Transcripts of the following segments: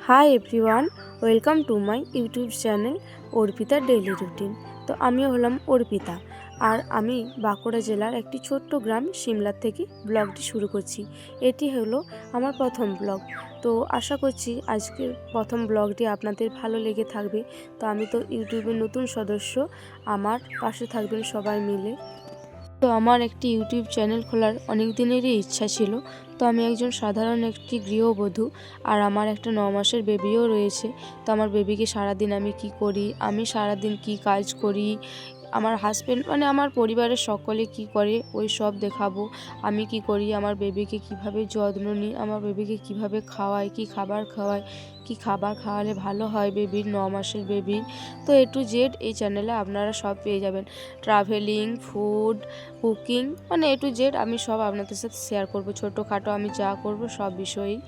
Hi everyone, welcome to my YouTube channel Arpita daily routine. তো আমি হলাম অর্পিতা, আর আমি বাঁকুড়া জেলার একটি ছোট্ট গ্রাম সিমলার থেকে ব্লগটি শুরু করছি। এটি হলো আমার প্রথম ব্লগ। তো আশা করছি আজকের প্রথম ব্লগটি আপনাদের ভালো লেগে থাকবে। তো আমি তো ইউটিউবের নতুন সদস্য, আমার পাশে থাকবেন সবাই মিলে। তো আমার একটি ইউটিউব চ্যানেল খোলার অনেক দিনেরই ইচ্ছা ছিল। তো আমি একজন সাধারণ একটি গৃহবধূ, আর আমার একটা 9 মাসের বেবিও রয়েছে। তো আমার বেবিকে সারাদিন আমি কি করি, আমি সারাদিন কি কাজ করি, আমার হাজব্যান্ড আমার পরিবারের সকলে কি করে ওই সব দেখাবো। আমি কি করি, আমার বেবিকে কিভাবে যত্ন নিই, আমার বেবিকে কিভাবে খাওয়াই, কি খাবার খাওয়াই, কি খাবার খাওয়ালে ভালো হয় বেবির, 9 মাসের বেবির। তো A to Z এই চ্যানেলে আপনারা সব পেয়ে যাবেন। Travelling, food, cooking, A to Z আমি সব আপনাদের সাথে শেয়ার করব। ছোটোখাটো আমি যা করব সব বিষয়েই।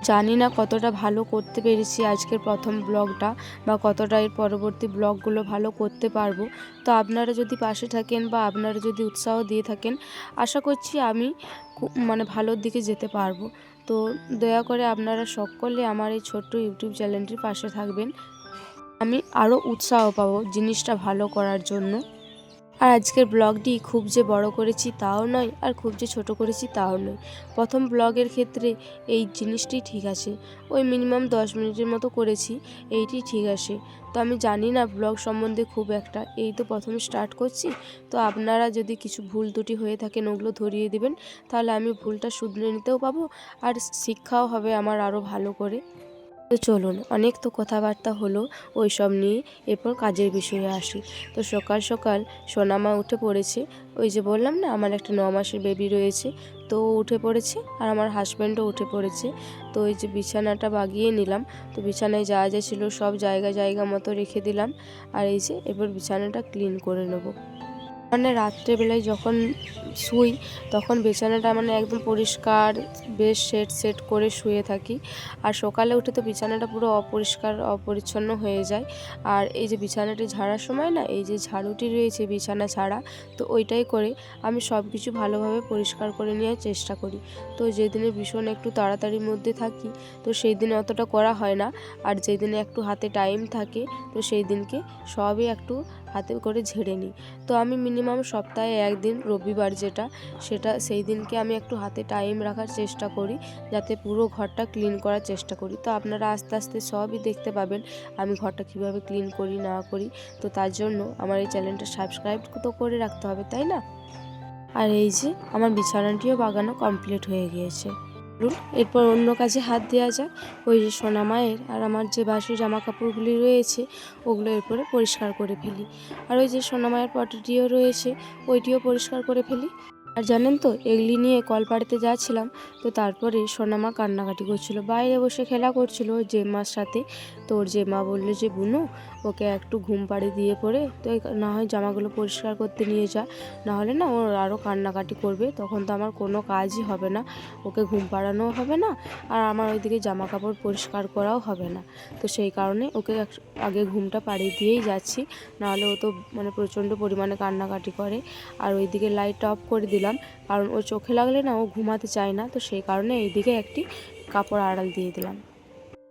জানি না কতটা ভালো করতে পেরেছি আজকের প্রথম ব্লগটা, বা কতটা এর পরবর্তী ব্লগগুলো ভালো করতে পারবো। তো আপনারা যদি পাশে থাকেন বা আপনারা যদি উৎসাহ দিয়ে থাকেন, আশা করছি আমি ভালোর দিকে যেতে পারবো। তো দয়া করে আপনারা সকলে আমার এই ছোট্ট ইউটিউব চ্যানেলটির পাশে থাকবেন। আমি আরও উৎসাহ পাবো জিনিসটা ভালো করার জন্য। আর আজকের ব্লগটি খুব যে বড় করেছি তাও নয়, আর খুব যে ছোট করেছি তাও নয়। প্রথম ব্লগের ক্ষেত্রে এই জিনিসটি ঠিক আছে, ওই মিনিমাম 10 মিনিটের মতো করেছি, এইটি ঠিক আছে। তো আমি জানি না ব্লগ সম্বন্ধে খুব একটা, এই তো প্রথম স্টার্ট করছি। তো আপনারা যদি কিছু ভুল ত্রুটি হয়ে থাকেন ওগুলো ধরিয়ে দিবেন, তাহলে আমি ভুলটা শুধরে নিতেও পাবো, আর শিক্ষাও হবে আমার আরও ভালো করে। তো চলুন, অনেক তো কথাবার্তা হলো ওই সব নিয়ে, এরপর কাজের বিষয়ে আসি। তো সকাল সকাল সোনামা উঠে পড়েছে। ওই যে বললাম না আমার একটা 9 মাসের বেবি রয়েছে, তো উঠে পড়েছে, আর আমার হাজব্যান্ডও উঠে পড়েছে। তো ওই যে বিছানাটা বাগিয়ে নিলাম। তো বিছানায় যা যা ছিল সব জায়গা জায়গা মতো রেখে দিলাম, আর এই যে এবার বিছানাটা ক্লিন করে নেবো। রাত্রেবেলায় যখন শুই তখন বিছানাটা একদম পরিষ্কার বেশ সেট করে শুয়ে থাকি। আর সকালে উঠে তো বিছানাটা পুরো অপরিষ্কার অপরিচ্ছন্ন হয়ে যায়। আর এই যে বিছানাটি ঝাড়ার সময় না, এই যে ঝাড়ুটি রয়েছে বিছানা ঝাড়া, তো ওইটাই করে আমি সব কিছু ভালোভাবে পরিষ্কার করে নেওয়ার চেষ্টা করি। তো যেদিনে ভীষণ একটু তাড়াতাড়ির মধ্যে থাকি, তো সেই দিনে অতটা করা হয় না। আর যেদিনে একটু হাতে টাইম থাকে, তো সেই দিনকে সবই একটু হাতে করে ঝেড়ে নিই। তো আমি মিনিমাম সপ্তাহে একদিন, রবিবার যেটা, সেই দিনকে আমি একটু হাতে টাইম রাখার চেষ্টা করি, যাতে পুরো ঘরটা ক্লিন করার চেষ্টা করি। তো আপনারা আস্তে আস্তে সবই দেখতে পাবেন আমি ঘরটা কিভাবে ক্লিন করি না করি। তো তার জন্য আমার এই চ্যানেলটা সাবস্ক্রাইব তো করে রাখতে হবে, তাই না? আর এই যে আমার বিছানাটিও বাগানো কমপ্লিট হয়ে গিয়েছে। এরপর অন্য কাজে হাত দেওয়া যাক। ওই যে সোনামায়ের আর আমার যে বাসি জামা কাপড়গুলি রয়েছে ওগুলো এরপরে পরিষ্কার করে ফেলি। আর ওই যে সোনামায়ের পটিটিও রয়েছে, ওইটিও পরিষ্কার করে ফেলি। আর জানেন তো, এগুলি নিয়ে কলপাড়েতে যাচ্ছিলাম, তো তারপরে সোনামা কান্নাকাটি করছিল, বাইরে বসে খেলা করছিল ওর জেম্মার সাথে। তো ওর জেম্মা বললো যে বুনু, ওকে একটু ঘুম পাড়ি দিয়ে পড়ে তো না হয় জামাগুলো পরিষ্কার করতে নিয়ে যা, নাহলে না ওর আরও কান্নাকাটি করবে, তখন তো আমার কোনো কাজই হবে না, ওকে ঘুম পাড়ানোও হবে না, আর আমার ওইদিকে জামা কাপড় পরিষ্কার করাও হবে না। তো সেই কারণে ওকে আগে ঘুমটা পাড়িয়ে দিয়েই যাচ্ছি, নাহলে ও তো প্রচণ্ড পরিমাণে কান্নাকাটি করে। আর ওইদিকে লাইটটা অফ করে দিলাম, কারণ ও চোখে লাগলে না ও ঘুমাতে চায় না। তো সেই কারণে এইদিকে একটি কাপড় আড়াল দিয়ে দিলাম।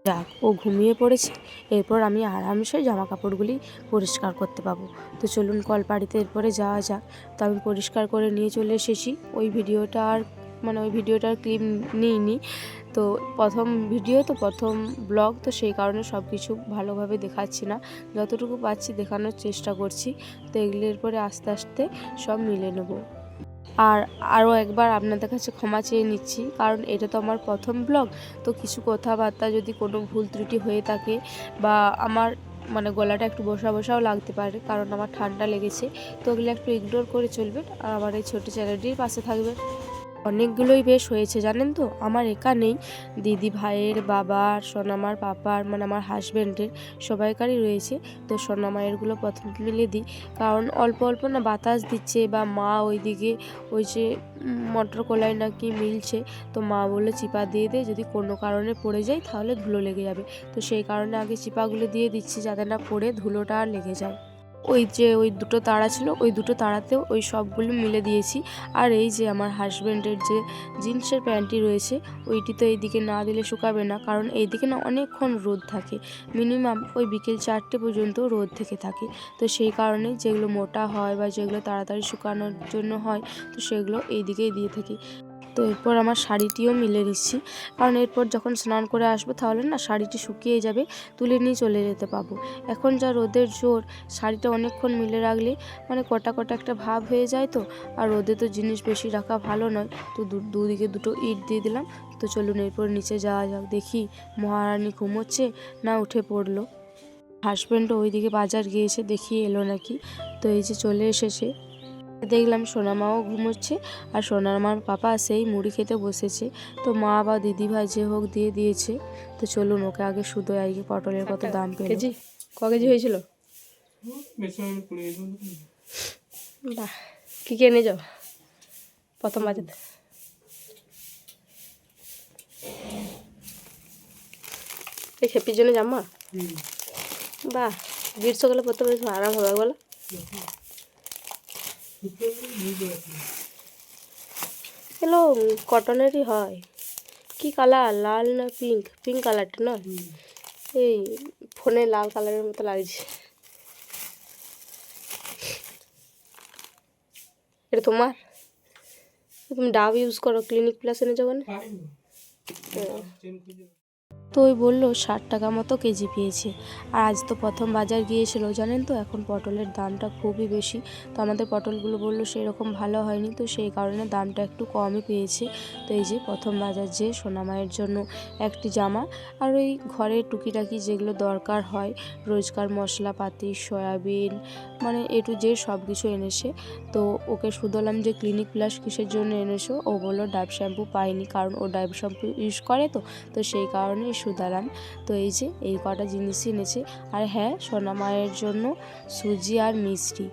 যাক, ও ঘুমিয়ে পড়েছে, এরপর আমি আরামসে জামা কাপড়গুলি পরিষ্কার করতে পাবো। তো চলুন কলপাড়িতে এরপরে যাওয়া যাক। তো আমি পরিষ্কার করে নিয়ে চলে এসেছি। ওই ভিডিওটার ক্লিপ নিইনি। তো প্রথম ভিডিও, তো প্রথম ব্লগ, তো সেই কারণে সব কিছু ভালোভাবে দেখাচ্ছি না, যতটুকু পাচ্ছি দেখানোর চেষ্টা করছি। তো এগুলির পরে আস্তে আস্তে সব মিলে নেব। আর আরও একবার আপনাদের কাছে ক্ষমা চেয়ে নিচ্ছি, কারণ এটা তো আমার প্রথম ব্লগ। তো কিছু কথাবার্তা যদি কোনো ভুল ত্রুটি হয়ে থাকে, বা আমার গলাটা একটু বসা বসাও লাগতে পারে, কারণ আমার ঠান্ডা লেগেছে, তো ওগুলো একটু ইগনোর করে চলবেন, আর আমার এই ছোটো চ্যানেলটির পাশে থাকবেন। অনেকগুলোই বেশ হয়েছে জানেন তো, আমার একা নেই, দিদি ভাইয়ের, বাবার, সোনামার পাপার, আমার হাজব্যান্ডের, সবাইকারই রয়েছে। তো সোনামায়েরগুলো প্রথম মিলে দিই, কারণ অল্প অল্প না বাতাস দিচ্ছে, বা মা ওইদিকে ওই যে মটর কলাই নাকি মিলছে, তো মা বললে চিপা দিয়ে দে, যদি কোনো কারণে পড়ে যায় তাহলে ধুলো লেগে যাবে। তো সেই কারণে আগে চিপাগুলো দিয়ে দিচ্ছি, যাতে না পড়ে ধুলোটা আর লেগে যায়। ওই দুটো তাড়া ছিল, ওই দুটো তাড়াতেও ওই সবগুলো মিলে দিয়েছি। আর এই যে আমার হাজব্যান্ডের যে জিন্সের প্যান্টটি রয়েছে, ওইটি তো এইদিকে না দিলে শুকাবে না, কারণ এইদিকে না অনেকক্ষণ রোদ থাকে, মিনিমাম ওই বিকেল 4টে পর্যন্ত রোদ থেকে থাকে। তো সেই কারণে যেগুলো মোটা হয় বা যেগুলো তাড়াতাড়ি শুকানোর জন্য হয়, তো সেগুলো এইদিকেই দিয়ে থাকি। তো এরপর আমার শাড়িটিও মিলে দিচ্ছি, কারণ এরপর যখন স্নান করে আসবো তাহলে না শাড়িটি শুকিয়ে যাবে, তুলে নিয়ে চলে যেতে পাবো। এখন যা রোদের জোর, শাড়িটা অনেকক্ষণ মিলে রাখলে মানে কটা কটা একটা ভাব হয়ে যায়। তো আর রোদে তো জিনিস বেশি রাখা ভালো নয়, তো দুদিকে দুটো ইট দিয়ে দিলাম। তো চলুন এরপর নিচে যাওয়া যাক, দেখি মহারানী ঘুমোচ্ছে না উঠে পড়লো। হাজব্যান্ডও ওইদিকে বাজার গিয়েছে, দেখি এলো নাকি। তো এই যে চলে এসেছে, দেখলাম সোনামাও ঘুমোচ্ছে, আর সোনামার পাপা সেই মুড়ি খেতে বসেছে। তো মা বা দিদিভাই যে হোক দিয়ে দিয়েছে। তো চলুন ওকে আগে শুধু আজকে পটলের কত দাম পেল। কেজি ক কেজি হয়েছিল? বাহ, কী কে নিয়ে যাও প্রথম বাজাতে? এই খেপির জন্য জামা? বাহ, গ্রীষ্মকালে পরতে বেশ আরাম হবে বলো। এগুলো কটনেরই হয়। কি কালার, লাল না পিঙ্ক? পিঙ্ক কালারটা না, এই ফোনে লাল কালারের মতো লাগছে। এটা তোমার? তুমি ডাব ইউজ করো, ক্লিনিক প্লাস এনে যখন? তো ওই বললো 60 টাকা মতো কেজি পেয়েছে। আর আজ তো প্রথম বাজার গিয়েছিল, জানেন তো এখন পটলের দামটা খুবই বেশি। তো আমাদের পটলগুলো বললো সেরকম ভালো হয়নি, তো সেই কারণে দামটা একটু কমই পেয়েছে। তো এই যে প্রথম বাজার যে সোনামায়ের জন্য একটি জামা, আর ওই ঘরের টুকিটাকি যেগুলো দরকার হয়, রোজকার মশলাপাতি, সয়াবিন, মানে এ টু জেড সব কিছু এনেছে। তো ওকে শুধলাম যে ক্লিনিক প্লাস কিসের জন্য এনেছো? ও বললো ডাব শ্যাম্পু পাইনি, কারণ ও ডাব শ্যাম্পু ইউজ করে, তো সেই কারণে শুধালাম। তো এই যে এই কটা জিনিসই এনেছে। আর হ্যাঁ, সোনামায়ের জন্য সুজি আর মিষ্টি,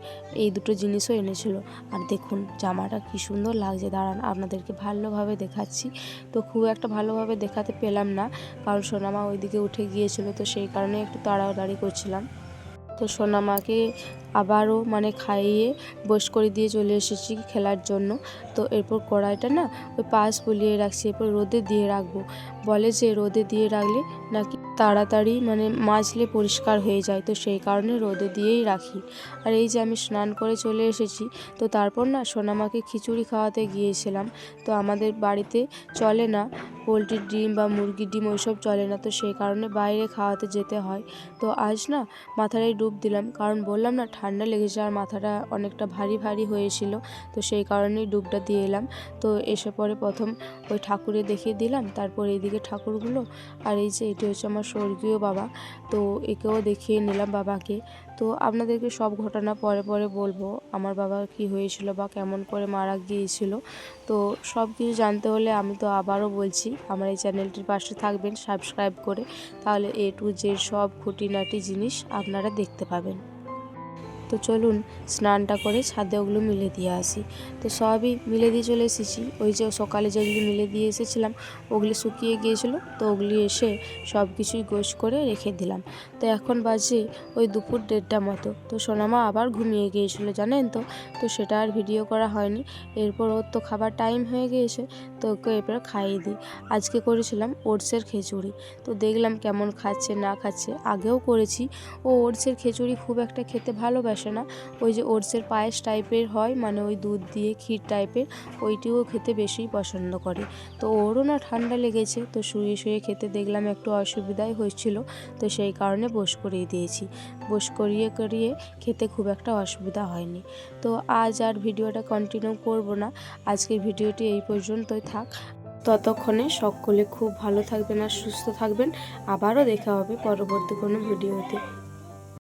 এই দুটো জিনিসও এনেছিল। আর দেখুন জামাটা কি সুন্দর লাগছে, দাঁড়ান আপনাদেরকে ভালোভাবে দেখাচ্ছি। তো খুব একটা ভালোভাবে দেখাতে পেলাম না, কারণ সোনামা ওইদিকে উঠে গিয়েছিল, তো সেই কারণে একটু তাড়াতাড়ি করছিলাম। তো সোনামাকে আবারও মানে খাইয়ে বস করে দিয়ে চলে এসেছি খেলার জন্য। তো এরপর কড়াইটা না ওই পাশ বুলিয়ে রাখছি, এরপর রোদে দিয়ে রাখবো। বলে যে রোদে দিয়ে রাখলে নাকি তাড়াতাড়ি মানে মাজলে পরিষ্কার হয়ে যায়, তো সেই কারণে রোদে দিয়েই রাখি। আর এই যে আমি স্নান করে চলে এসেছি, তো তারপর না সোনামাকে খিচুড়ি খাওয়াতে গিয়েছিলাম। তো আমাদের বাড়িতে চলে না পোলট্রির ডিম বা মুরগির ডিম, ওইসব চলে না, তো সেই কারণে বাইরে খাওয়াতে যেতে হয়। তো আজ না মাথায় ডুব দিলাম, কারণ বললাম না ঠান্ডা লেগেছে আর মাথাটা অনেকটা ভারী ভারী হয়েছিল, তো সেই কারণেই ডুবটা দিয়ে এলাম। তো এসে পরে প্রথম ওই ঠাকুরে দেখিয়ে দিলাম, তারপর এইদিকে ঠাকুরগুলো। আর এই যে এটি হচ্ছে আমার স্বর্গীয় বাবা, তো একেও দেখিয়ে নিলাম বাবাকে। তো আপনাদেরকে সব ঘটনা পরে পরে বলবো, আমার বাবার কি হয়েছিল বা কেমন করে মারা গিয়েছিল। তো সব কিছু জানতে হলে আমি তো আবারও বলছি, আমার এই চ্যানেলটির পাশে থাকবেন সাবস্ক্রাইব করে, তাহলে এ টু জেড সব খুঁটিনাটি জিনিস আপনারা দেখতে পাবেন। তো চলুন স্নানটা করে ছাদে ওগুলো মিলে দিয়ে আসি। তো সবই মিলে দিয়ে চলে এসেছি। ওই যে সকালে যেগুলি মিলে দিয়ে এসেছিলাম ওগুলি শুকিয়ে গিয়েছিলো, তো ওগুলি এসে সব কিছুই গোছ করে রেখে দিলাম। তো এখন বাজে ওই দুপুর 1:30 মতো। তো সোনামা আবার ঘুমিয়ে গিয়েছিলো, জানেন তো। তো সেটা আর ভিডিও করা হয়নি। এরপর ওর তো খাবার টাইম হয়ে গিয়েছে, তো ওকে এরপর খাইয়ে দিই। আজকে করেছিলাম ওটসের খিচুড়ি। তো দেখলাম কেমন খাচ্ছে না খাচ্ছে, আগেও করেছি। ও ওটসের খিচুড়ি খুব একটা খেতে ভালোবাসে না, ওই যে ওটসের পায়েস টাইপের হয়, মানে ওই দুধ দিয়ে ক্ষীর টাইপের, ওইটিও খেতে বেশি পছন্দ করে। তো ওরও না ঠান্ডা লেগেছে, তো শুয়ে শুয়ে খেতে দেখলাম একটু অসুবিধাই হয়েছিল, তো সেই কারণে বস করিয়ে দিয়েছি। বস করিয়ে করিয়ে খেতে খুব একটা অসুবিধা হয়নি। তো আজ আর ভিডিওটা কন্টিনিউ করব না, আজকের ভিডিওটি এই পর্যন্তই থাক। ততক্ষণে সকলে খুব ভালো থাকবেন আর সুস্থ থাকবেন। আবারও দেখা হবে পরবর্তী কোনো ভিডিওতে।